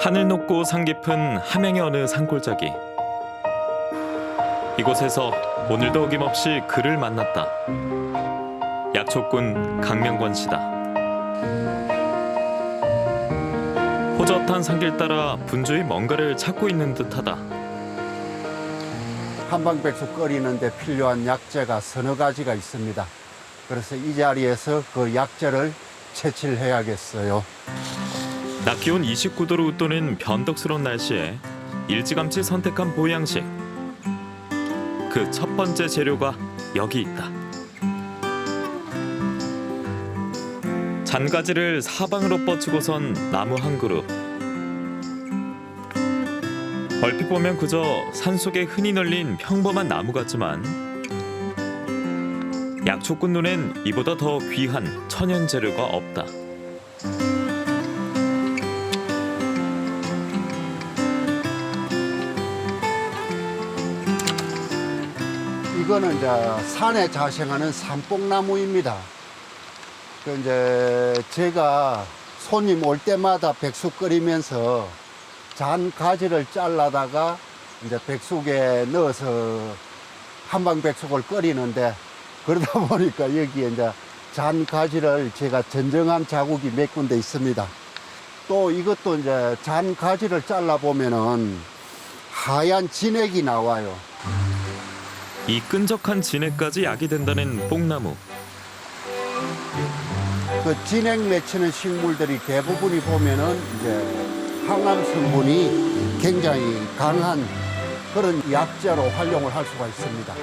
하늘 높고 산 깊은 함양의 어느 산골짜기. 이곳에서 오늘도 어김없이 그를 만났다. 약초꾼 강명권 씨다. 호젓한 산길 따라 분주히 뭔가를 찾고 있는 듯하다. 한방백숙 끓이는데 필요한 약재가 서너 가지가 있습니다. 그래서 이 자리에서 그 약재를 채취를 해야겠어요. 낮 기온 29도로 웃도는 변덕스러운 날씨에 일찌감치 선택한 보양식. 그 첫 번째 재료가 여기 있다. 잔가지를 사방으로 뻗치고선 나무 한 그룹. 얼핏 보면 그저 산속에 흔히 널린 평범한 나무 같지만 약초꾼 눈엔 이보다 더 귀한 천연 재료가 없다. 이거는 이제 산에 자생하는 산뽕나무입니다. 그 이제 제가 손님 올 때마다 백숙 끓이면서 잔 가지를 잘라다가 이제 백숙에 넣어서 한방백숙을 끓이는데, 그러다 보니까 여기에 이제 잔 가지를 제가 전정한 자국이 몇 군데 있습니다. 또 이것도 이제 잔 가지를 잘라 보면은 하얀 진액이 나와요. 이 끈적한 진액까지 약이 된다는 뽕나무. 그 진액 맺히는 식물들이 대부분이 보면은 이제 항암 성분이 굉장히 강한 그런 약재로 활용을 할 수가 있습니다.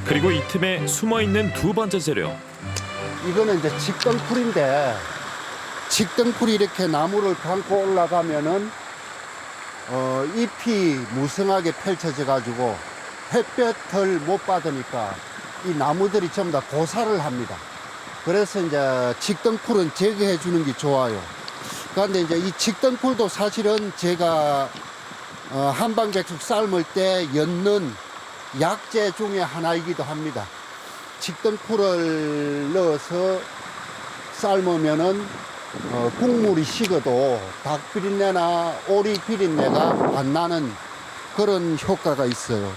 그리고 이 틈에 숨어있는 두 번째 재료. 이거는 이제 직등풀인데, 직등풀이 이렇게 나무를 감고 올라가면은 잎이 무성하게 펼쳐져 가지고 햇볕을 못 받으니까 이 나무들이 전부 다 고사를 합니다. 그래서 이제 직등풀은 제거해 주는 게 좋아요. 그런데 이제 이 직등풀도 사실은 제가 한방백숙 삶을 때 엮는 약재 중에 하나이기도 합니다. 직등풀을 넣어서 삶으면은 국물이 식어도 닭 비린내나 오리 비린내가 안 나는 그런 효과가 있어요.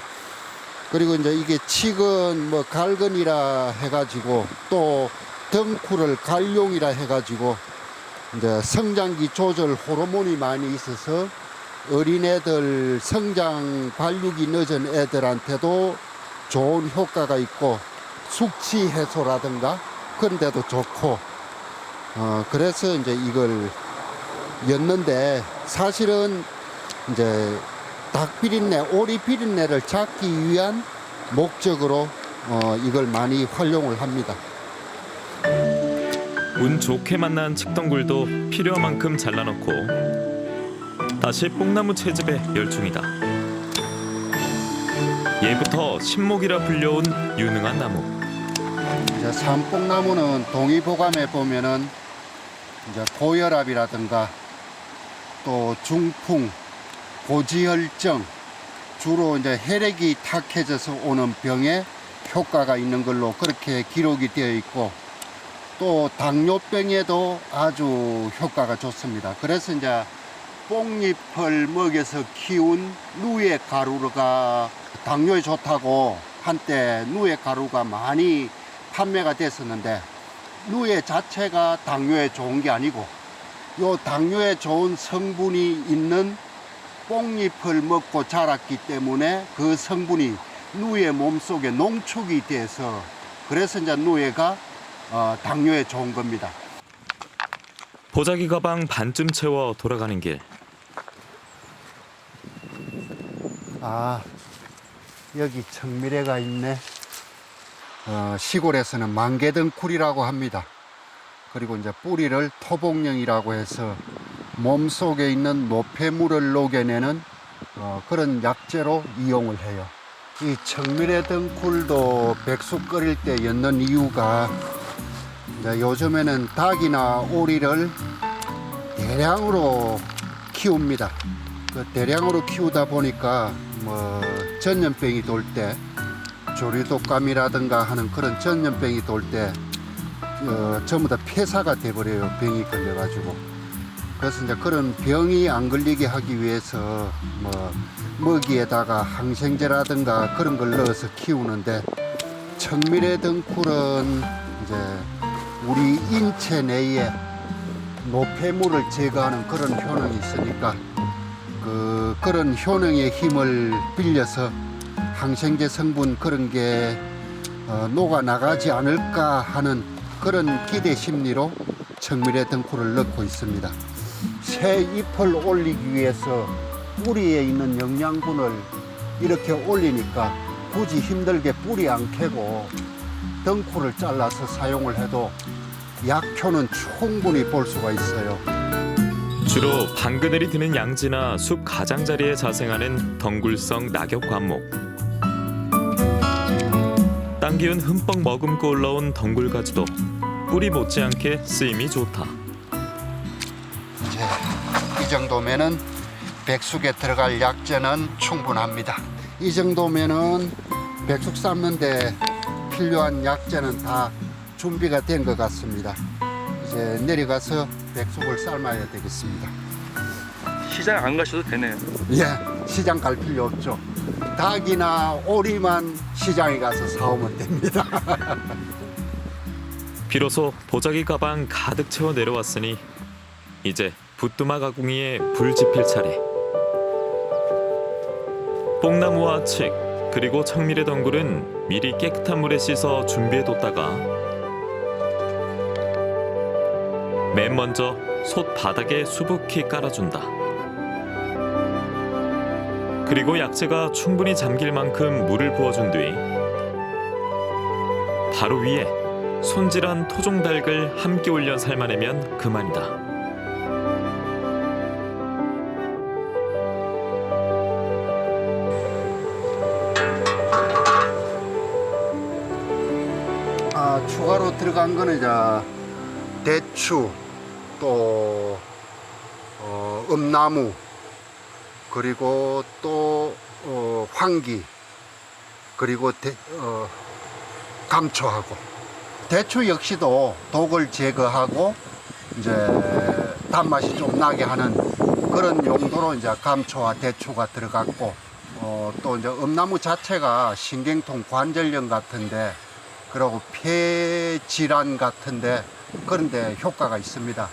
그리고 이제 이게 칡은 뭐 갈근이라 해가지고, 또 덩쿨을 갈룡이라 해가지고 이제 성장기 조절 호르몬이 많이 있어서 어린애들 성장 발육이 늦은 애들한테도 좋은 효과가 있고, 숙취 해소라든가 그런 데도 좋고, 그래서 이제 이걸 였는데, 사실은 이제 닭 비린내, 오리 비린내를 잡기 위한 목적으로 이걸 많이 활용을 합니다. 운 좋게 만난 칡덩굴도 필요한 만큼 잘라놓고 다시 뽕나무 채집에 열중이다. 예부터 신목이라 불려온 유능한 나무. 이제 산뽕나무는 동의보감에 보면은 이제 고혈압이라든가 또 중풍, 고지혈증, 주로 이제 혈액이 탁해져서 오는 병에 효과가 있는 걸로 그렇게 기록이 되어 있고, 또 당뇨병에도 아주 효과가 좋습니다. 그래서 이제 뽕잎을 먹여서 키운 누에 가루가 당뇨에 좋다고 한때 누에 가루가 많이 판매가 됐었는데, 누에 자체가 당뇨에 좋은 게 아니고 요 당뇨에 좋은 성분이 있는 뽕잎을 먹고 자랐기 때문에 그 성분이 누에 몸속에 농축이 돼서, 그래서 이제 누에가 당뇨에 좋은 겁니다. 보자기 가방 반쯤 채워 돌아가는 길. 아, 여기 청미래가 있네. 시골에서는 만개등쿨이라고 합니다. 그리고 이제 뿌리를 토복령이라고 해서 몸속에 있는 노폐물을 녹여내는 그런 약재로 이용을 해요. 이 청미래 등쿨도 백숙 끓일 때 엮는 이유가, 이제 요즘에는 닭이나 오리를 대량으로 키웁니다. 그 대량으로 키우다 보니까 뭐 전염병이 돌 때, 조류독감이라든가 하는 그런 전염병이 돌 때 전부 다 폐사가 돼버려요. 병이 걸려가지고. 그래서 이제 그런 병이 안 걸리게 하기 위해서 뭐 먹이에다가 항생제라든가 그런 걸 넣어서 키우는데, 청미래 덩굴은 이제 우리 인체 내에 노폐물을 제거하는 그런 효능이 있으니까 그런 효능의 힘을 빌려서 항생제 성분 그런 게 녹아 나가지 않을까 하는 그런 기대 심리로 청미래 덩굴을 넣고 있습니다. 새 잎을 올리기 위해서 뿌리에 있는 영양분을 이렇게 올리니까 굳이 힘들게 뿌리 안 캐고 덩굴을 잘라서 사용을 해도 약효는 충분히 볼 수가 있어요. 주로 방그늘이 드는 양지나 숲 가장자리에 자생하는 덩굴성 낙엽 관목. 땅 기운 흠뻑 머금고 올라온 덩굴가지도 뿌리 못지않게 쓰임이 좋다. 이제 이 정도면은 백숙에 들어갈 약재는 충분합니다. 이 정도면은 백숙 삶는데 필요한 약재는 다 준비가 된 것 같습니다. 이제 내려가서 백숙을 삶아야 되겠습니다. 시장 안 가셔도 되네요. 예, 시장 갈 필요 없죠. 닭이나 오리만 시장에 가서 사오면 됩니다. 비로소 보자기 가방 가득 채워 내려왔으니 이제 부뚜막 아궁이에 불 지필 차례. 뽕나무와 칡 그리고 청미래 덩굴은 미리 깨끗한 물에 씻어 준비해뒀다가 맨 먼저 솥 바닥에 수북히 깔아준다. 그리고 약재가 충분히 잠길 만큼 물을 부어준 뒤 바로 위에 손질한 토종닭을 함께 올려 삶아내면 그만이다. 추가로 들어간 거는 이제 대추, 또 엄나무, 그리고 또 황기, 그리고 감초하고, 대추 역시도 독을 제거하고 이제 단맛이 좀 나게 하는 그런 용도로 이제 감초와 대추가 들어갔고, 또 이제 엄나무 자체가 신경통 관절염 같은데, 그리고 폐 질환 같은데 그런데 효과가 있습니다.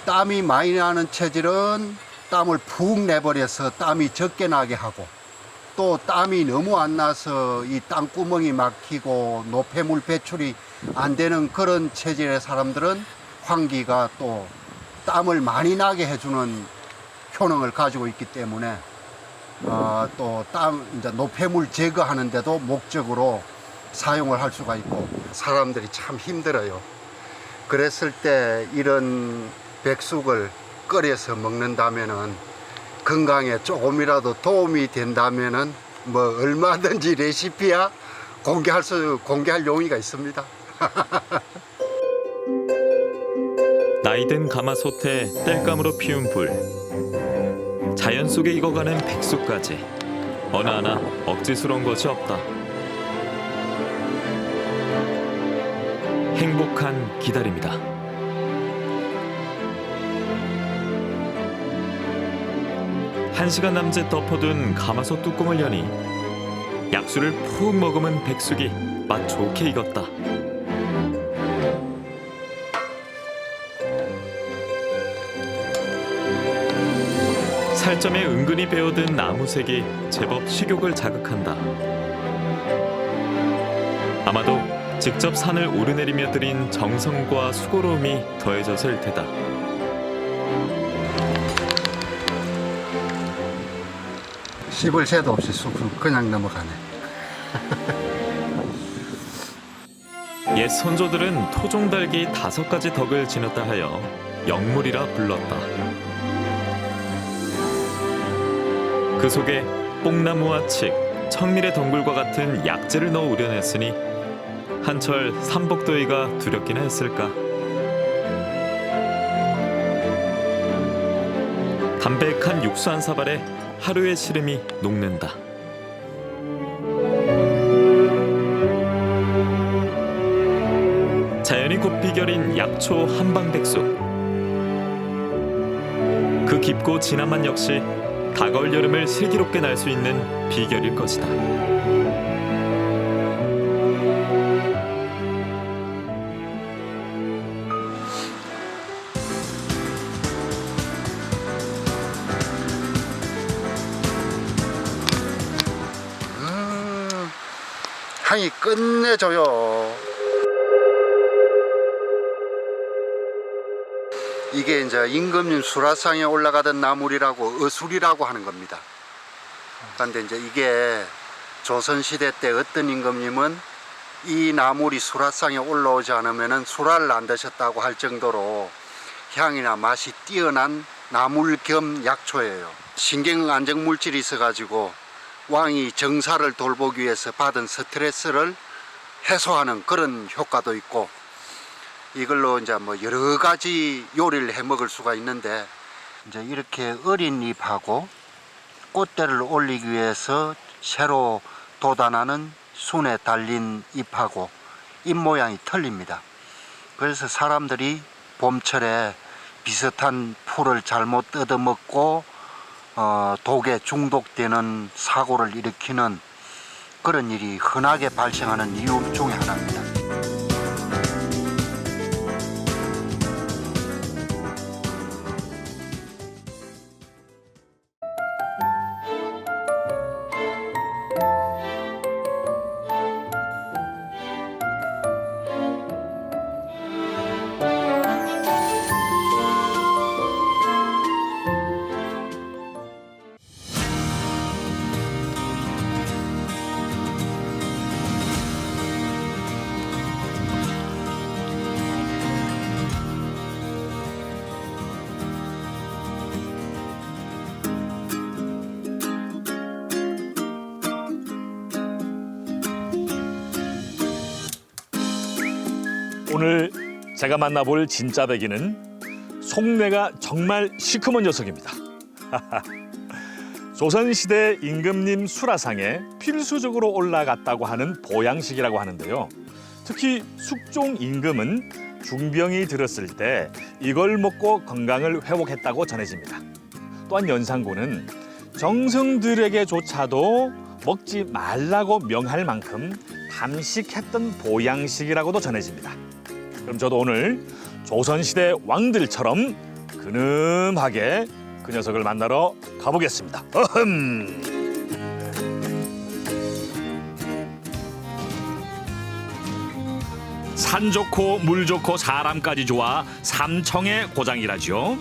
땀이 많이 나는 체질은 땀을 푹 내버려서 땀이 적게 나게 하고, 또 땀이 너무 안 나서 이 땀구멍이 막히고 노폐물 배출이 안 되는 그런 체질의 사람들은 황기가 또 땀을 많이 나게 해주는 효능을 가지고 있기 때문에 또 이제 노폐물 제거하는데도 목적으로 사용을 할 수가 있고, 사람들이 참 힘들어요. 그랬을 때 이런 백숙을 끓여서 먹는다면은, 건강에 조금이라도 도움이 된다면은 뭐 얼마든지 레시피야 공개할 용의가 있습니다. 나이든 가마솥에 땔감으로 피운 불, 자연 속에 익어가는 백숙까지 어느 하나 억지스러운 것이 없다. 행복한 기다림이다. 한 시간 남짓 덮어둔 가마솥 뚜껑을 여니 약수를 푹 머금은 백숙이 맛 좋게 익었다. 살점에 은근히 배어든 나무색이 제법 식욕을 자극한다. 아마도 직접 산을 오르내리며 들인 정성과 수고로움이 더해져서일 테다. 씹을 새도 없이 쑥쑥 그냥 넘어가네. 옛 선조들은 토종닭이 5가지 덕을 지녔다 하여 영물이라 불렀다. 그 속에 뽕나무와 칡, 청미래 덩굴과 같은 약재를 넣어 우려냈으니 한철 삼복더위가 두렵기나 했을까. 담백한 육수 한 사발에 하루의 시름이 녹는다. 자연이 곧 비결인 약초 한방백숙. 그 깊고 진한 맛 역시 다가올 여름을 슬기롭게 날 수 있는 비결일 것이다. 향이 끝내줘요. 이게 이제 임금님 수라상에 올라가던 나물이라고 어술이라고 하는 겁니다. 그런데 이제 이게 조선시대 때 어떤 임금님은 이 나물이 수라상에 올라오지 않으면 수라를 안 드셨다고 할 정도로 향이나 맛이 뛰어난 나물 겸 약초예요. 신경 안정 물질이 있어가지고 왕이 정사를 돌보기 위해서 받은 스트레스를 해소하는 그런 효과도 있고, 이걸로 이제 뭐 여러 가지 요리를 해 먹을 수가 있는데, 이제 이렇게 어린 잎하고 꽃대를 올리기 위해서 새로 돋아나는 순에 달린 잎하고 잎 모양이 틀립니다. 그래서 사람들이 봄철에 비슷한 풀을 잘못 뜯어먹고 독에 중독되는 사고를 일으키는 그런 일이 흔하게 발생하는 이유 중에 하나입니다. 오늘 제가 만나볼 진짜 백이는 속내가 정말 시커먼 녀석입니다. 조선시대 임금님 수라상에 필수적으로 올라갔다고 하는 보양식이라고 하는데요. 특히 숙종 임금은 중병이 들었을 때 이걸 먹고 건강을 회복했다고 전해집니다. 또한 연산군은 정승들에게조차도 먹지 말라고 명할 만큼 담식했던 보양식이라고도 전해집니다. 그럼 저도 오늘 조선시대 왕들처럼 근엄하게 그 녀석을 만나러 가보겠습니다. 어흠! 산 좋고 물 좋고 사람까지 좋아 삼청의 고장이라죠.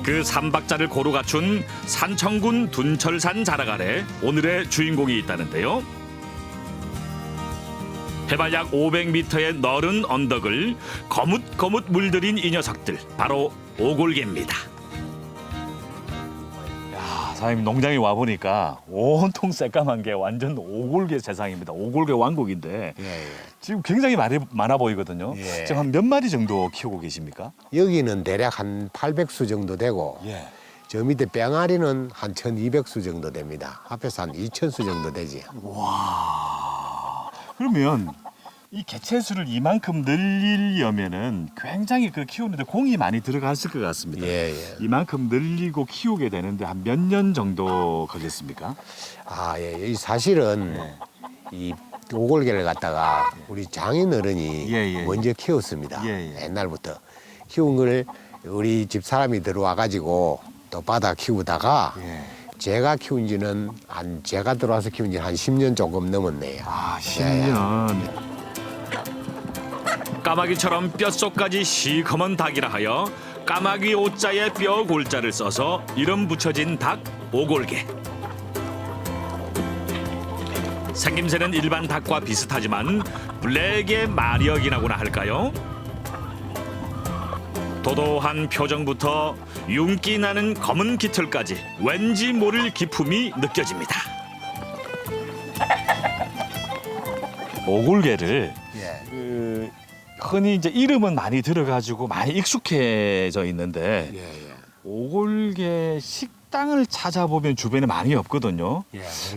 그 삼박자를 고루 갖춘 산청군 둔철산 자락 아래 오늘의 주인공이 있다는데요. 해발 약 500m의 넓은 언덕을 거뭇거뭇 물들인 이 녀석들, 바로 오골개입니다. 야, 사장님 농장에 와 보니까 온통 새까만 게 완전 오골개 세상입니다. 오골개 왕국인데 지금 굉장히 많아 보이거든요. 예. 지금 한 몇 마리 정도 키우고 계십니까? 여기는 대략 한 800수 정도 되고 예. 저 밑에 뺑아리는 한 1200수 정도 됩니다. 합해서 한 2000수 정도 되지요. 그러면 이 개체수를 이만큼 늘리려면은 굉장히 그 키우는데 공이 많이 들어갔을 것 같습니다. 예. 이만큼 늘리고 키우게 되는데 한 몇 년 정도 걸렸습니까? 아, 예. 이 사실은 이 오골개를 갖다가 우리 장인어른이 예. 먼저 키웠습니다. 예. 옛날부터 키운 걸 우리 집 사람이 들어와 가지고 또 받아 키우다가 제가 키운 지는 제가 들어와서 키운 지는 한 10년 조금 넘었네요. 아, 10년. 까마귀처럼 뼛속까지 시커먼 닭이라 하여 까마귀 오자에 뼈 골자를 써서 이름 붙여진 닭 오골개. 생김새는 일반 닭과 비슷하지만 블랙의 마력이라고나 할까요? 도도한 표정부터 윤기 나는 검은 깃털까지 왠지 모를 기품이 느껴집니다. 오골개를 흔히 이제 이름은 많이 들어가지고 많이 익숙해져 있는데 오골개 식당을 찾아보면 주변에 많이 없거든요.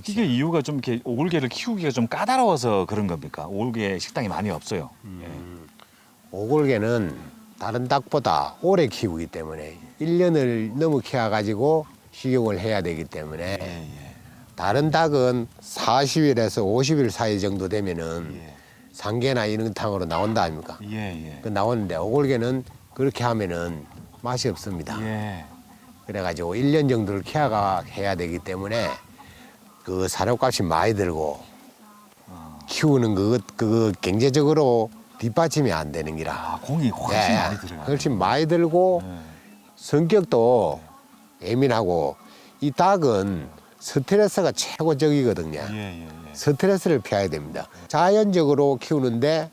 이게 이유가 좀 이렇게 오골개를 키우기가 좀 까다로워서 그런 겁니까? 오골개 식당이 많이 없어요. 오골개는 다른 닭보다 오래 키우기 때문에 1년을 넘어 키워가지고 식용을 해야 되기 때문에 다른 닭은 40일에서 50일 사이 정도 되면은 상계나 이능탕으로 나온다 아닙니까? 그 나오는데 오골계는 그렇게 하면은 맛이 없습니다. 그래가지고 1년 정도를 키워야 되기 때문에 그 사료값이 많이 들고 키우는 그거 경제적으로 뒷받침이 안 되는 기라. 아, 공이 훨씬 많이 들어가요. 훨씬 많이 들고 성격도 예민하고 이 닭은 스트레스가 최고적이거든요. 스트레스를 피해야 됩니다. 자연적으로 키우는데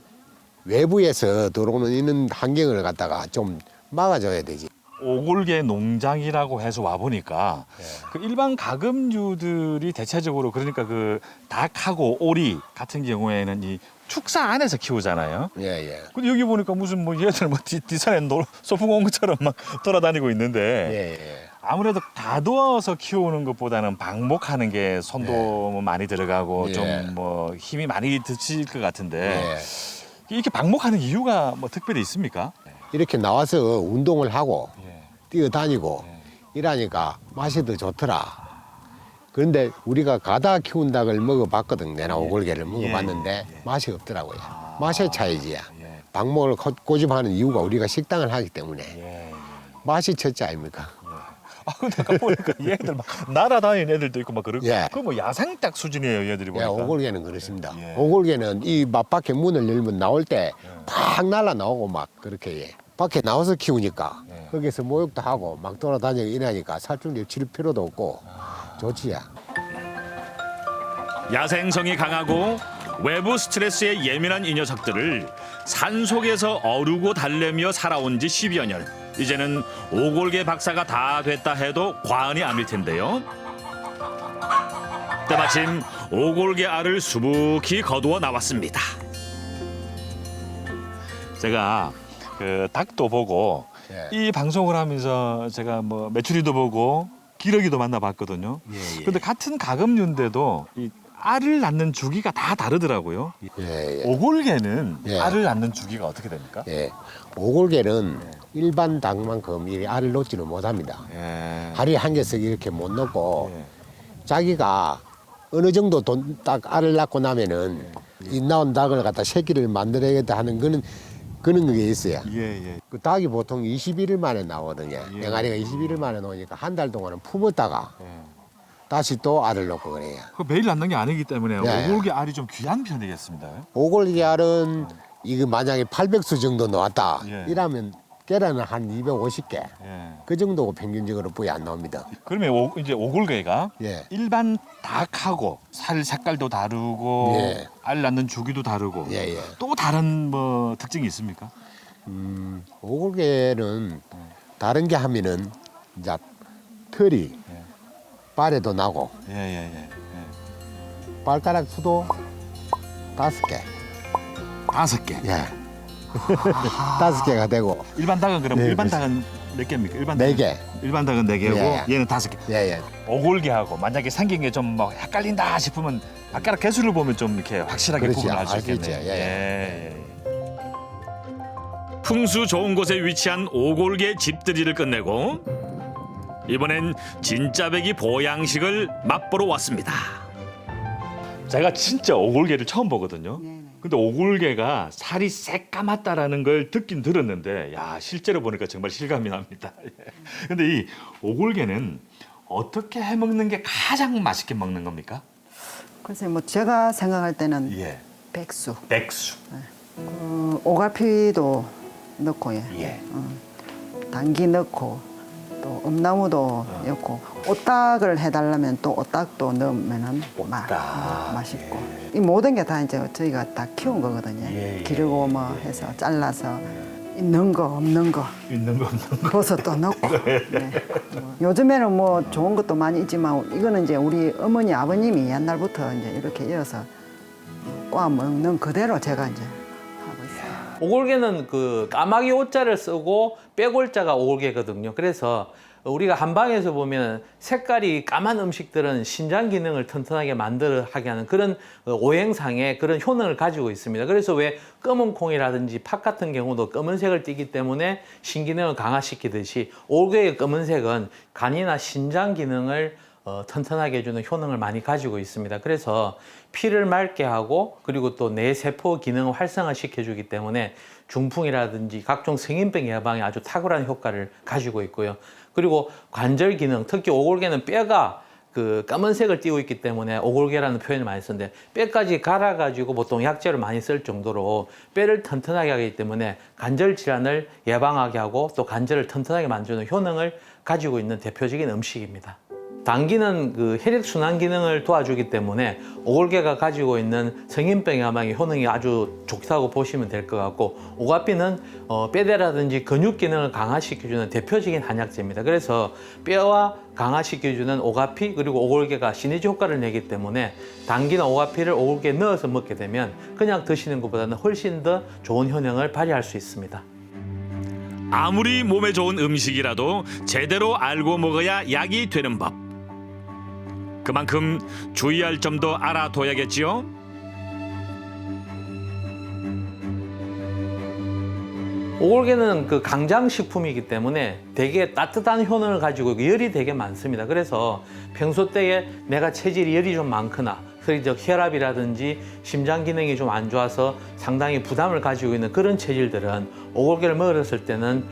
외부에서 들어오는 이런 환경을 갖다가 좀 막아줘야 되지. 오골계 농장이라고 해서 와 보니까 그 일반 가금류들이 대체적으로 그러니까 그 닭하고 오리 같은 경우에는 이 축사 안에서 키우잖아요. 예. 근데 여기 보니까 무슨 뭐 얘들 뭐 뒷산에 소풍 온 것처럼 막 돌아다니고 있는데 예. 아무래도 가두어서 키우는 것보다는 방목하는 게 손도 많이 들어가고 예. 좀 뭐 힘이 많이 드실 것 같은데 예. 이렇게 방목하는 이유가 뭐 특별히 있습니까? 이렇게 나와서 운동을 하고 예. 뛰어다니고 이러니까 맛이 더 좋더라. 그런데 우리가 가다 키운 닭을 먹어봤거든. 내가 오골계를 먹어봤는데 맛이 없더라고요. 맛의 차이지야. 방목을 고집하는 이유가 우리가 식당을 하기 때문에 맛이 첫째 아닙니까? 아 근데 아까 보니까 얘들 막 날아다니는 애들도 있고 막 그러고 예. 그거 뭐 야생닭 수준이에요 얘들이 예, 보니까. 오골계는 그렇습니다. 예. 오골계는 이 맛밖에 문을 열면 나올 때 팍 날아 나오고 막 그렇게 밖에 나와서 키우니까 거기서 모욕도 하고 막 돌아다니고 이러니까 살충제 치를 필요도 없고 좋지야. 야생성이 강하고 외부 스트레스에 예민한 이 녀석들을 산속에서 어르고 달래며 살아온 지 10여 년. 이제는 오골계 박사가 다 됐다 해도 과언이 아닐 텐데요. 때마침 오골계 알을 수북히 거두어 나왔습니다. 제가 그 닭도 보고 예. 이 방송을 하면서 제가 뭐 메추리도 보고 기러기도 만나봤거든요. 근데 같은 가금류인데도 이 알을 낳는 주기가 다 다르더라고요. 예. 오골계는 예. 알을 낳는 주기가 어떻게 됩니까? 예. 오골계는 일반 닭만큼 이 알을 놓지는 못합니다. 하루에 한 개씩 이렇게 못 넣고 자기가 어느 정도 딱 알을 낳고 나면은 이 나온 닭을 갖다 새끼를 만들어야겠다 하는 그런 게 있어요. 그 닭이 보통 21일 만에 나오거든요. 병아리가 21일 만에 나오니까 한 달 동안은 품었다가 다시 또 알을 놓고 그래요. 그 매일 낳는 게 아니기 때문에 예. 오골계 알이 좀 귀한 편이겠습니다. 오골계 알은 이거 만약에 800수 정도 나왔다. 예. 이러면 계란은 한 250개. 그 정도고 평균적으로 부위 안 나옵니다. 그러면 이제 오골계가 예. 일반 닭하고 살 색깔도 다르고 예. 알 낳는 주기도 다르고 예. 또 다른 뭐 특징이 있습니까? 오골계는 다른 게 하면은 이제 털이 발에도 나고 발가락 수도 5개. 5개. 예. 5개가 되고 일반 닭은 그럼 네, 일반 그렇습니다. 닭은 몇 개입니까? 일반 4개. 일반 닭은 4개고 예. 얘는 5개. 예. 오골계하고 만약에 생긴 게 좀 뭐 헷갈린다 싶으면 발가락 개수를 보면 좀 이렇게 확실하게 그렇지, 구분할 수 알 수 있겠네요. 있죠. 예. 풍수 좋은 곳에 위치한 오골계 집들이를 끝내고 이번엔 진짜배기 보양식을 맛보러 왔습니다. 제가 진짜 오골계를 처음 보거든요. 근데 오골계가 살이 새까맣다라는 걸 듣긴 들었는데 야 실제로 보니까 정말 실감이 납니다. 근데 이 오골계는 어떻게 해 먹는 게 가장 맛있게 먹는 겁니까? 글쎄 뭐 제가 생각할 때는 예. 백수, 백수. 오갈피도 넣고 예. 당귀 넣고 또 엄나무도 넣고 오딱을 해달라면 또 오딱도 넣으면은 맛있고 이 모든 게 다 이제 저희가 다 키운 거거든요. 기르고 뭐 해서 잘라서 있는 거 없는 거 있는 거 없는 거. 버섯도 넣고 요즘에는 뭐 좋은 것도 많이 있지만 이거는 이제 우리 어머니 아버님이 옛날부터 이제 이렇게 이어서 꼬아 먹는 그대로 제가 이제 하고 있어요. 오골계는 그 까마귀 오자를 쓰고 빼골자가 오골계거든요. 그래서 우리가 한방에서 보면 색깔이 까만 음식들은 신장 기능을 튼튼하게 만들어 하게 하는 그런 오행상의 그런 효능을 가지고 있습니다. 그래서 왜 검은 콩이라든지 팥 같은 경우도 검은색을 띠기 때문에 신기능을 강화시키듯이 오골계의 검은색은 간이나 신장 기능을 튼튼하게 해주는 효능을 많이 가지고 있습니다. 그래서 피를 맑게 하고 그리고 또 뇌 세포 기능을 활성화시켜주기 때문에 중풍이라든지 각종 성인병 예방에 아주 탁월한 효과를 가지고 있고요. 그리고 관절 기능, 특히 오골계는 뼈가 그 까만색을 띠고 있기 때문에 오골계라는 표현을 많이 쓰는데 뼈까지 갈아가지고 보통 약재를 많이 쓸 정도로 뼈를 튼튼하게 하기 때문에 관절 질환을 예방하게 하고 또 관절을 튼튼하게 만드는 효능을 가지고 있는 대표적인 음식입니다. 당기는 그 혈액순환 기능을 도와주기 때문에 오골계가 가지고 있는 성인병 예방의 효능이 아주 좋다고 보시면 될 것 같고, 오가피는 뼈대라든지 근육 기능을 강화시켜주는 대표적인 한약재입니다. 그래서 뼈와 강화시켜주는 오가피 그리고 오골계가 시너지 효과를 내기 때문에 당기는 오가피를 오골계에 넣어서 먹게 되면 그냥 드시는 것보다는 훨씬 더 좋은 효능을 발휘할 수 있습니다. 아무리 몸에 좋은 음식이라도 제대로 알고 먹어야 약이 되는 법. 그만큼 주의할 점도 알아둬야겠지요. 오골계는 그 강장식품이기 때문에 되게 따뜻한 효능을 가지고 열이 되게 많습니다. 그래서 평소 때에 내가 체질이 열이 좀 많거나 그리고 혈압이라든지 심장 기능이 좀 안 좋아서 상당히 부담을 가지고 있는 그런 체질들은 오골계를 먹었을 때는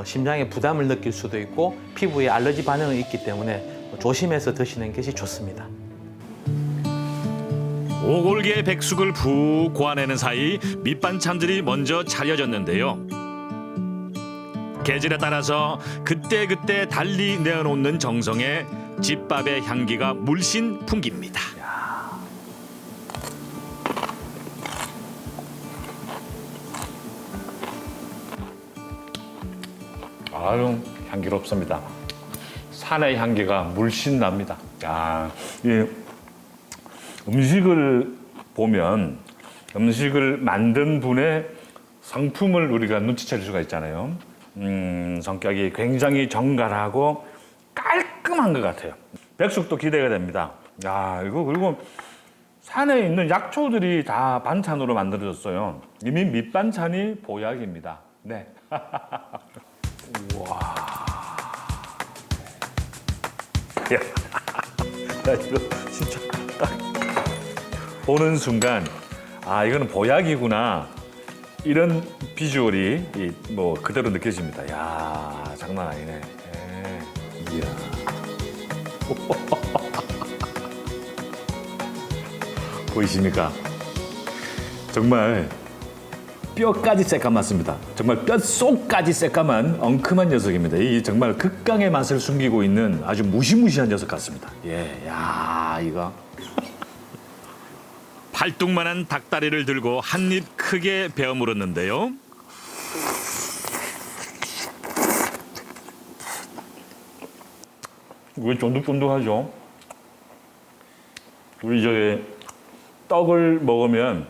심장에 부담을 느낄 수도 있고 피부에 알러지 반응이 있기 때문에 조심해서 드시는 것이 좋습니다. 오골계 백숙을 푹 고아내는 사이 밑반찬들이 먼저 차려졌는데요. 계절에 따라서 그때그때 달리 내어놓는 정성에 집밥의 향기가 물씬 풍깁니다. 아유, 향기롭습니다. 산의 향기가 물씬 납니다. 야, 이 음식을 보면 음식을 만든 분의 성품을 우리가 눈치챌 수가 있잖아요. 성격이 굉장히 정갈하고 깔끔한 것 같아요. 백숙도 기대가 됩니다. 야, 이거 그리고 산에 있는 약초들이 다 반찬으로 만들어졌어요. 이미 밑반찬이 보약입니다. 네. 야, 나 이거 진짜 딱 보는 순간 아 이거는 보약이구나 이런 비주얼이 뭐 그대로 느껴집니다. 야 장난 아니네. 예. 이야. 보이십니까? 정말 뼈까지 새까맣습니다. 정말 뼛속까지 새까만 엉큼한 녀석입니다. 이 정말 극강의 맛을 숨기고 있는 아주 무시무시한 녀석 같습니다. 예, 야 이거. 팔뚝만한 닭다리를 들고 한 입 크게 베어 물었는데요. 이거 쫀득쫀득하죠. 우리 저기 떡을 먹으면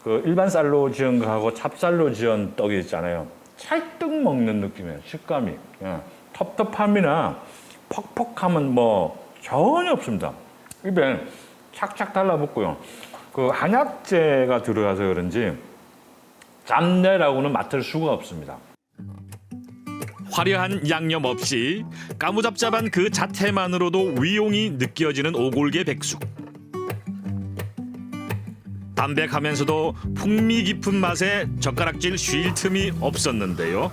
그 일반 쌀로 지은 거하고 찹쌀로 지은 떡이 있잖아요. 찰떡 먹는 느낌이에요. 식감이. 예. 텁텁함이나 퍽퍽함은 뭐 전혀 없습니다. 입에 착착 달라붙고요. 그 한약재가 들어가서 그런지 짭내라고는 맡을 수가 없습니다. 화려한 양념 없이 까무잡잡한 그 자태만으로도 위용이 느껴지는 오골계 백숙. 담백하면서도 풍미 깊은 맛에 젓가락질 쉴 틈이 없었는데요.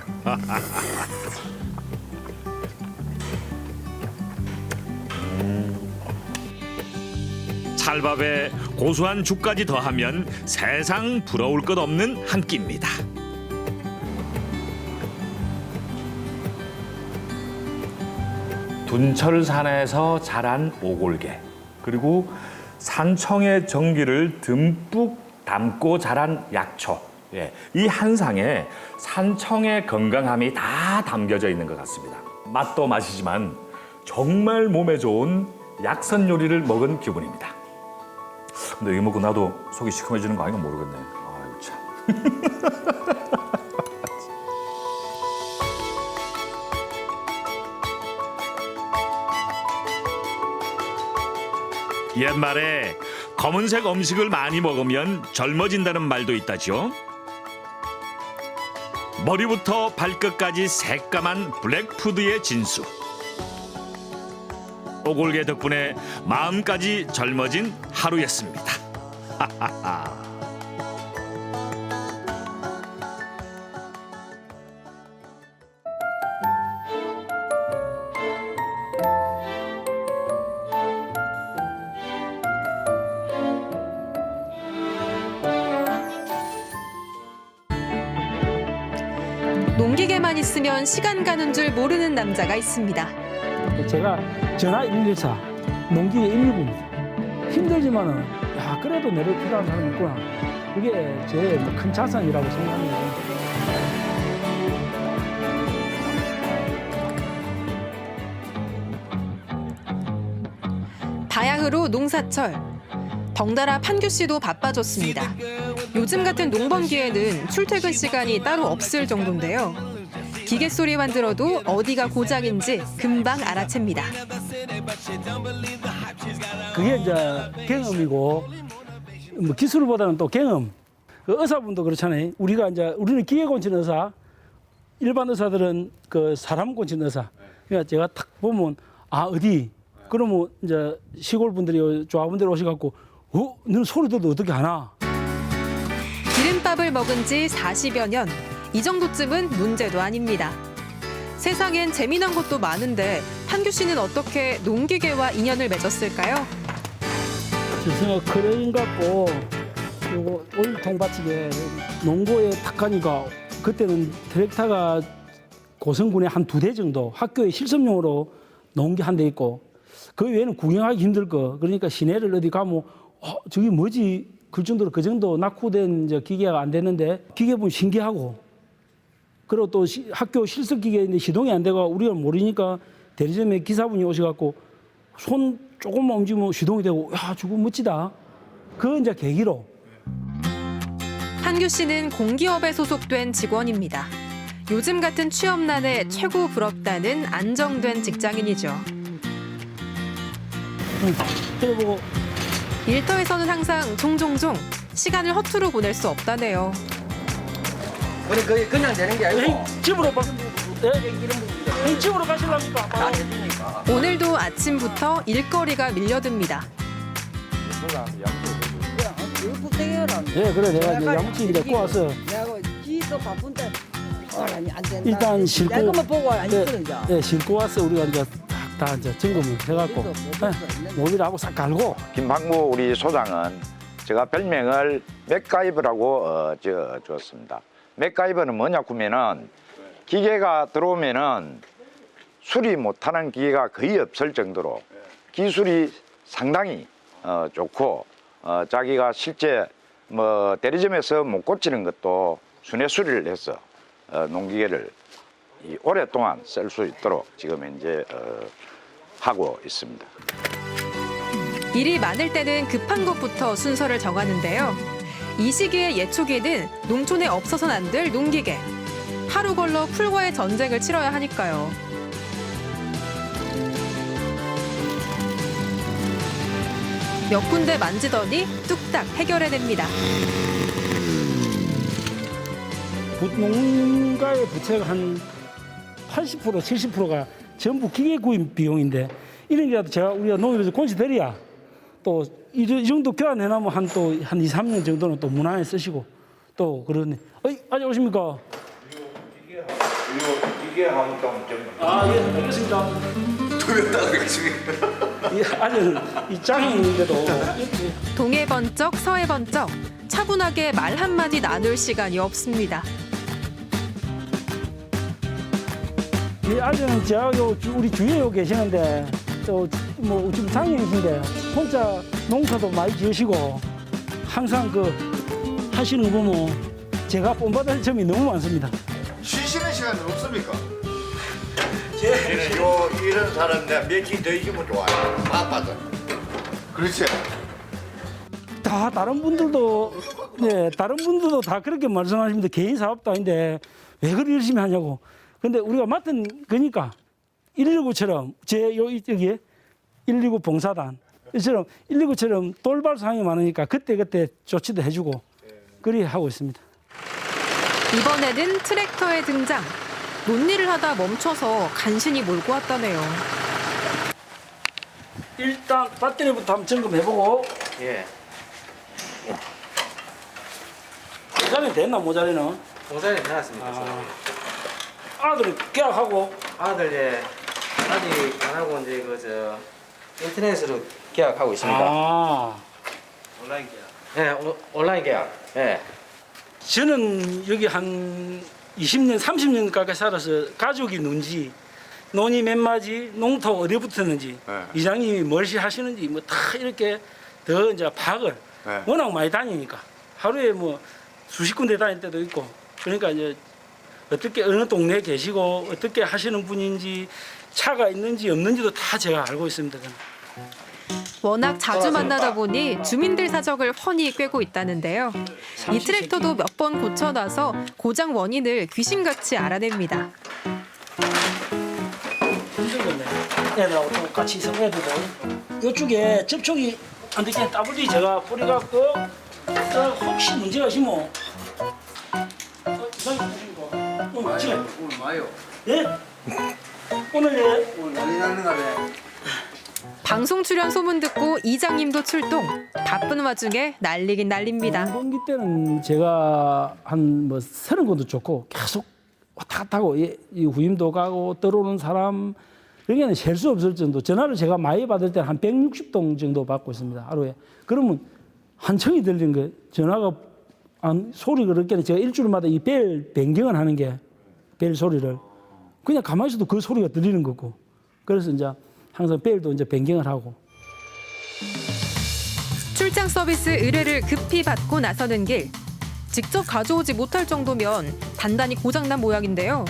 찰밥에 고소한 죽까지 더하면 세상 부러울 것 없는 한 끼입니다. 둔철산에서 자란 오골계 그리고 산청의 정기를 듬뿍 담고 자란 약초. 예, 이 한 상에 산청의 건강함이 다 담겨져 있는 것 같습니다. 맛도 맛이지만 정말 몸에 좋은 약선 요리를 먹은 기분입니다. 근데 이거 먹고 나도 속이 시큼해지는 거 아닌가 모르겠네. 아이고 참. 옛말에 검은색 음식을 많이 먹으면 젊어진다는 말도 있다죠. 머리부터 발끝까지 새까만 블랙푸드의 진수. 오골계 덕분에 마음까지 젊어진 하루였습니다. 하하하. 농기계만 있으면 시간 가는 줄 모르는 남자가 있습니다. 제가 전화 114, 농기계 119입니다. 힘들지만은 야 그래도 내를 필요한 사람이 있구나. 그게 제 큰 자산이라고 생각합니다. 바야흐로 농사철. 덩달아 판규 씨도 바빠졌습니다. 요즘 같은 농번기에는 출퇴근 시간이 따로 없을 정도인데요. 기계 소리만 들어도 어디가 고장인지 금방 알아챕니다. 그게 이제 경험이고 뭐 기술보다는 또 경험. 그 의사분도 그렇잖아요. 우리는 기계 고치는 의사, 일반 의사들은 그 사람 고치는 의사. 그러니까 제가 탁 보면 어디 그러면 이제 시골 분들이 조합원들 오셔갖고 너는 소리 들어도 어떻게 하나? 기름밥을 먹은 지 40여 년. 이 정도쯤은 문제도 아닙니다. 세상엔 재미난 것도 많은데 판규 씨는 어떻게 농기계와 인연을 맺었을까요? 지승아 크레인 갖고 요거 오일통 받치게 농고에 탁 가니까 그때는 트랙터가 고성군에 한 2대 정도 학교에 실습용으로 농기 한 대 있고 그 외에는 구경하기 힘들 거. 그러니까 시내를 어디 가면 저기 뭐지? 그 정도로 그 정도 낙후된 이제 기계가 안 되는데 기계 보면 신기하고 그리고 또 학교 실습 기계인데 시동이 안 되고 우리가 모르니까 대리점에 기사분이 오셔갖고 손 조금만 움직이면 시동이 되고 야 저거 멋지다. 그 이제 계기로. 판규 씨는 공기업에 소속된 직원입니다. 요즘 같은 취업난에 최고 부럽다는 안정된 직장인이죠. 해보고 일터에서는 항상 종종종 시간을 허투루 보낼 수 없다네요. 그냥 되는 게 아니고 집으로 집으로 가시려니까. 오늘도 아침부터 일거리가 밀려듭니다. 네, 그래 내가 이제 양치 데리고 와서 지도 바쁜데 일단 싣고 내가만 보고 안 있거든요. 네, 싣고 와서 우리가 이제 다 이제 점검을 해갖고 모빌하고 싹 갈고. 김학무 우리 소장은 제가 별명을 맥가이버라고 지었습니다. 맥가이버는 뭐냐 하면은 기계가 들어오면은 수리 못하는 기계가 거의 없을 정도로 기술이 상당히 좋고 자기가 실제 뭐 대리점에서 못 고치는 것도 순회 수리를 해서 농기계를 오랫동안 쓸 수 있도록 지금 현재 하고 있습니다. 일이 많을 때는 급한 것부터 순서를 정하는데요. 이 시기의 예초기는 농촌에 없어서는 안 될 농기계. 하루 걸러 풀과의 전쟁을 치러야 하니까요. 몇 군데 만지더니 뚝딱 해결해냅니다. 농가의 부채가 한 80%, 70%가 전부 기계 구입 비용인데 이런 게라도 우리가 농협에서 곤시드려야 또 이 정도 교환해놓으면 한 2, 3년 정도는 또 무난히 쓰시고 또 그러네. 안녕하십니까? 기계 한번 좀. 예, 알겠습니다. 아직은 이 짱인데도. 동해 번쩍 서해 번쩍 차분하게 말 한마디 나눌 시간이 없습니다. 이 아저는 우리 주위에 계시는데 또 뭐 지금 장애이신데 혼자 농사도 많이 지으시고 항상 하시는 거 보면 제가 본받을 점이 너무 많습니다. 쉬시는 시간 없습니까? 이런 사람 내가 며칠 더 있으면 좋아요. 바빠서. 그렇지. 다 다른 분들도 다 그렇게 말씀하십니다. 개인 사업도 아닌데 왜 그리 열심히 하냐고. 근데 우리가 맡은 거니까 119처럼 여기에 119 봉사단 이처럼 119처럼 돌발 상황이 많으니까 그때그때 조치도 해주고 그리 하고 있습니다. 이번에는 트랙터의 등장. 논일을 하다 멈춰서 간신히 몰고 왔다네요. 일단 배터리부터 한번 점검해보고. 예. 모자리는 됐나 모자리는? 모자리 나왔습니다. 아들은 계약하고. 아들 예 아직 안 하고 이제 그저 인터넷으로 계약하고 있습니다. 아. 온라인 계약. 예, 온라인 계약. 예. 저는 여기 한 20년, 30년 가까이 살아서 가족이 누군지, 논이 몇 마지, 농토 어디 붙었는지, 이장님이 뭘 하시는지 뭐 다 이렇게 더 이제 파악을 워낙 많이 다니니까 하루에 뭐 수십 군데 다닐 때도 있고 그러니까 이제 어떻게 어느 동네에 계시고 어떻게 하시는 분인지 차가 있는지 없는지도 다 제가 알고 있습니다. 저는. 워낙 자주 만나다 보니 주민들 사정을 훤히 꿰고 있다는데요. 이 트랙터도 몇 번 고쳐놔서 고장 원인을 귀신같이 알아냅니다. 힘들겠네. 애들하고 또 같이 있으면 애들도. 이쪽에 접촉이 안 되게 따블리 제가 뿌려갖고 혹시 문제가 있으면 이상이 보시고 오늘 마요. 예? 오늘 예? 오늘 난리 나는가네. 방송 출연 소문 듣고 이장님도 출동. 바쁜 와중에 난리긴 난립니다. 농번기 때는 제가 한 뭐 30군도 좋고 계속 왔다 갔다 하고 이 후임도 가고 들어오는 사람 그러니까 셀 수 없을 정도. 전화를 제가 많이 받을 때는 한 160통 정도 받고 있습니다. 하루에. 그러면 한청이 들리는 거예요. 전화가 소리가 그렇게 제가 일주일마다 이 벨 변경을 하는 게 벨 소리를 그냥 가만히 있어도 그 소리가 들리는 거고. 그래서 이제 항상 벨도 이제 변경을 하고. 출장 서비스 의뢰를 급히 받고 나서는 길. 직접 가져오지 못할 정도면 단단히 고장난 모양인데요.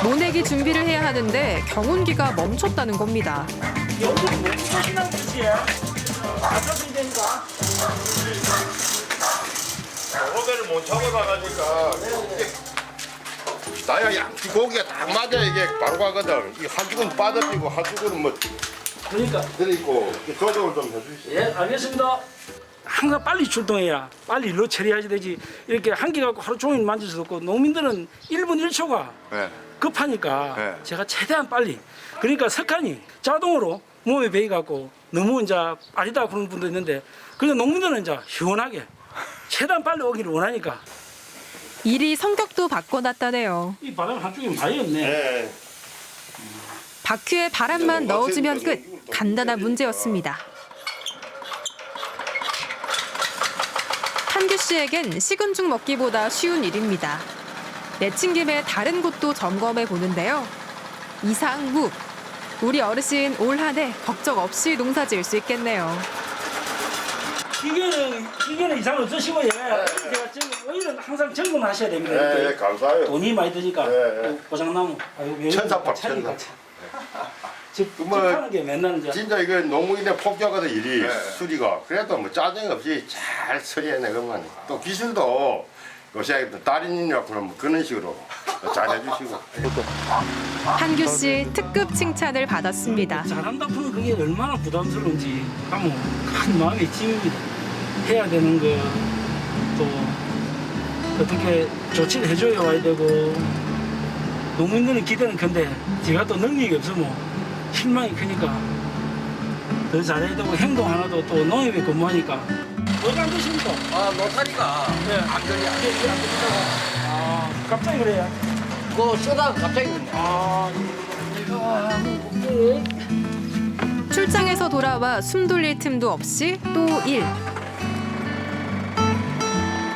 모내기 준비를 해야 하는데 경운기가 멈췄다는 겁니다. 여기는 왜 하시는 뜻이야? 아까도 되니까. 고개를 못 잡아가니까 나야 양치 고기가 딱 맞아 이게 바로 가거든. 이 한쪽은 빠져지고 한쪽은 뭐 그러니까 들어있고 조정을 좀 해주시죠. 예, 알겠습니다. 항상 빨리 출동해야 빨리 일로 처리하지 되지. 이렇게 한기 갖고 하루 종일 만질 수도 없고 농민들은 1분 1초가 네. 급하니까 네. 제가 최대한 빨리. 그러니까 석간이 자동으로 몸에 베이 갖고 너무 이제 빠르다 그런 분도 있는데 그래서 농민들은 이제 시원하게 최대한 빨리 오기를 원하니까. 일이 성격도 바꿔놨다네요. 이 바람 한쪽이 많이 없네. 네. 바퀴에 바람만 넣어주면 끝. 간단한 문제였습니다. 한규 씨에겐 식은 죽 먹기보다 쉬운 일입니다. 내친 김에 다른 곳도 점검해 보는데요. 이상무. 우리 어르신 올 한 해 걱정 없이 농사 지을 수 있겠네요. 기계는 이상 없으시고 예. 제가 지금 오일은 항상 점검하셔야 됩니다. 네, 네, 감사해요. 돈이 많이 드니까 네. 고장나면 아유 천사밥, 차니까. 뭐, 하는 게 맨날 이제. 진짜 이거 농무인의 폭격하던 일이 네. 수리가 그래도 뭐 짜증 없이 잘 처리해내고만 또 기술도 요새 달인이라고 그러면 그런 식으로 잘 해주시고. 한규 씨 특급 칭찬을 받았습니다. 잘한다 푸는 그게 얼마나 부담스러운지 하면 큰 마음의 짐입니다. 해야 되는 거 또 어떻게 조치를 해줘야 와야 되고 농민들은 기대는 큰데 제가 또 능력이 없으면 실망이 크니까 더 잘해야 되고 행동 하나도 또 농협에 근무하니까 뭐가 안 되십니까? 아 노타리가 네. 안 걸려. 이게 안 된다고. 아 갑자기 그래요? 그거 쓰다가 갑자기 그러네. 출장에서 돌아와 숨 돌릴 틈도 없이 또 일.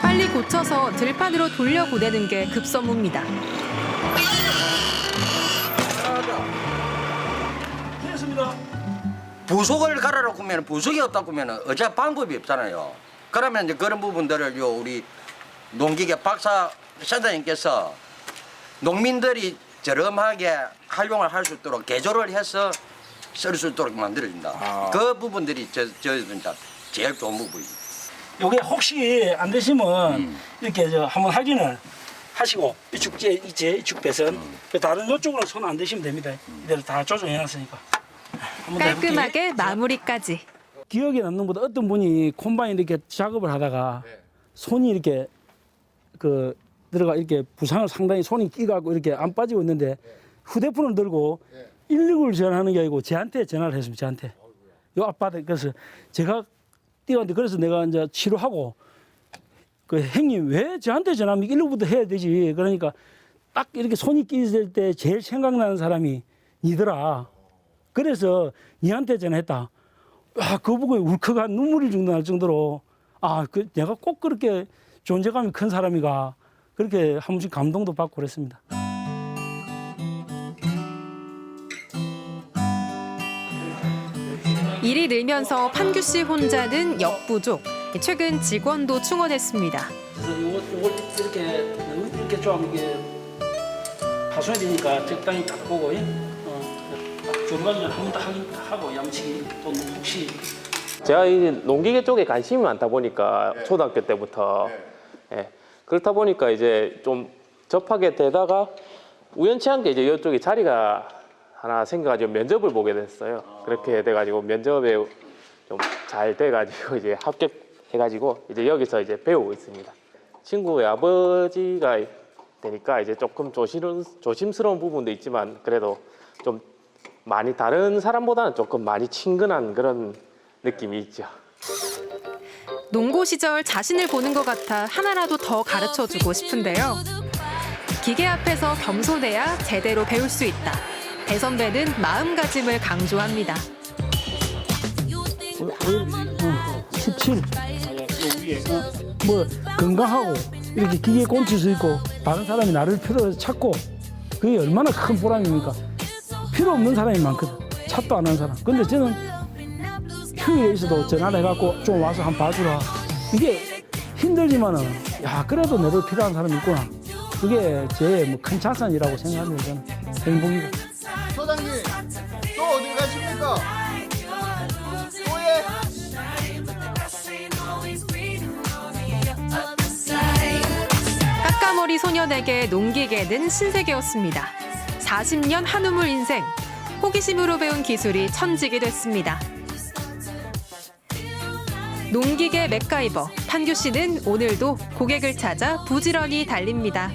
빨리 고쳐서 들판으로 돌려보내는 게 급선무입니다. 됐습니다. 부속을 갈아놓고 면 부속이 없다 보면 어차피 방법이 없잖아요. 그러면 이제 그런 부분들을 우리 농기계 박사 센터님께서 농민들이 저렴하게 활용을 할 수 있도록 개조를 해서 쓸 수 있도록 만들어준다. 그 부분들이 저희들 제일 좋은 부분입니다. 요게 혹시 안 되시면 이렇게 저 한번 확인을 하시고 이쪽 배선 다른 이쪽으로 손 안 대시면 됩니다. 이대로 다 조정해놨으니까. 한번 더 해볼게요. 깔끔하게 마무리까지. 기억에 남는 것보다 어떤 분이 콤바인 이렇게 작업을 하다가 손이 이렇게 들어가 이렇게 부상을 상당히 손이 끼가고 이렇게 안 빠지고 있는데 휴대폰을 들고 119를 전화하는 게 아니고 저한테 전화를 했습니다. 저한테. 요 앞바닥 그래서 제가 뛰었는데 그래서 내가 이제 치료하고 그 형님 왜 저한테 전화하면 119부터 해야 되지. 그러니까 딱 이렇게 손이 끼질 때 제일 생각나는 사람이 니더라. 그래서 니한테 전화했다. 그거 보고 울컥한 눈물이 날 정도로 내가 꼭 그렇게 존재감이 큰 사람이가 그렇게 한 번씩 감동도 받고 그랬습니다. 일이 늘면서 판규 씨 혼자는 역부족. 최근 직원도 충원했습니다. 그래서 이걸 이렇게 좀 이게 파손이 되니까 적당히 딱 보고 조르가지고 한 번 더 하고 양치기 또 혹시 제가 이 농기계 쪽에 관심이 많다 보니까 초등학교 때부터 그렇다 보니까 이제 좀 접하게 되다가 우연치 않게 이제 이쪽에 자리가 하나 생겨가지고 면접을 보게 됐어요. 그렇게 돼가지고 면접에 좀 잘 돼가지고 이제 합격해가지고 이제 여기서 이제 배우고 있습니다. 친구의 아버지가 되니까 이제 조금 조심스러운 부분도 있지만 그래도 좀 많이 다른 사람보다는 조금 많이 친근한 그런 느낌이 있죠. 농고 시절 자신을 보는 것 같아 하나라도 더 가르쳐주고 싶은데요. 기계 앞에서 겸손해야 제대로 배울 수 있다. 배 선배는 마음가짐을 강조합니다. 17. 건강하고 이렇게 기계에 꽂힐 수 있고 다른 사람이 나를 필요해서 찾고 그게 얼마나 큰 보람입니까? 필요 없는 사람이 많거든. 찾도 안 하는 사람. 근데 저는 휴일에 있어도 전화를 해갖고 좀 와서 한번 봐주라. 이게 힘들지만은 그래도 내를 필요한 사람이 있구나. 그게 제 큰 자산이라고 생각합니다. 저는 행복이고. 소장님 또 어디 가십니까? 또예? 까까머리 소년에게 농기계는 신세계였습니다. 40년 한우물 인생, 호기심으로 배운 기술이 천직이 됐습니다. 농기계 맥가이버 판규 씨는 오늘도 고객을 찾아 부지런히 달립니다.